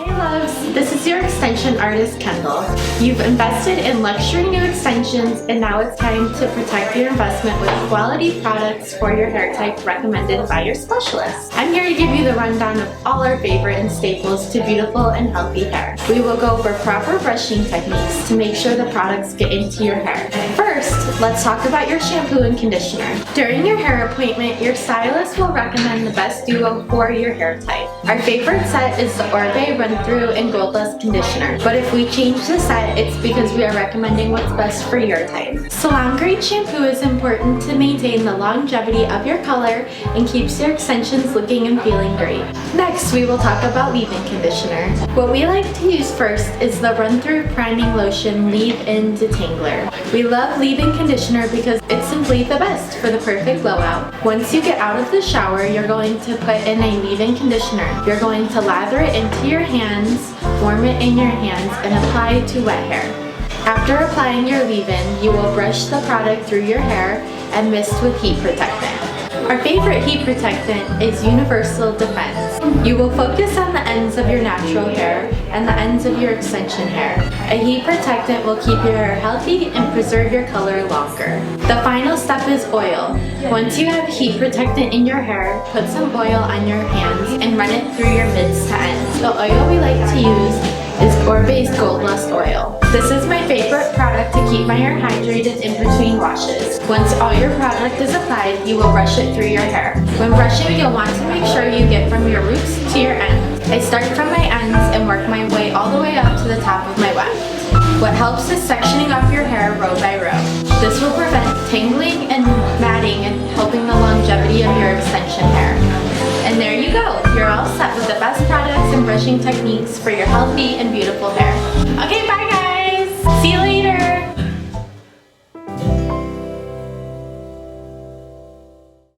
Hey loves, this is your extension artist Kendall. You've invested in luxury new extensions and now it's time to protect your investment with quality products for your hair type recommended by your specialist. I'm here to give you the rundown of all our favorite and staples to beautiful and healthy hair. We will go over proper brushing techniques to make sure the products get into your hair. First, let's talk about your shampoo and conditioner. During your hair appointment, your stylist will recommend the best duo for your hair type. Our favorite set is the Orbe Run Through and Gold Dust Conditioner, but if we change the set, it's because we are recommending what's best for your type. Salon grade shampoo is important to maintain the longevity of your color and keeps your extensions looking and feeling great. Next, we will talk about LeaveIn Conditioner. What we like to use first is the Run Through Priming Lotion Leave-In Detangler. We love LeaveIn Conditioner because it's simply the best for the perfect blowout. Once you get out of the shower, you're going to put in a leave-in conditioner. You're going to lather it into your hands, warm it in your hands, and apply it to wet hair. After applying your leave-in, you will brush the product through your hair and mist with heat protectant. Our favorite heat protectant is Universal Defense. You will focus on the ends of your natural hair and the ends of your extension hair. A heat protectant will keep your hair healthy and preserve your color longer. The final step is oil. Once you have heat protectant in your hair, put some oil on your hands and run it through your mids to ends. The oil we like to use is Orbe's Gold Dust Oil. This is my favorite product to keep my hair hydrated in between washes. Once all your product is applied, you will brush it through your hair. When brushing, you'll want to make sure you get from your roots to your ends. I start from my ends and work my way all the way up to the top of my weft. What helps is sectioning off your hair row by row. This will prevent tangling and matting and helping the longevity of your extension hair. And there you go! You're all set with the best products and brushing techniques for your healthy and beautiful hair.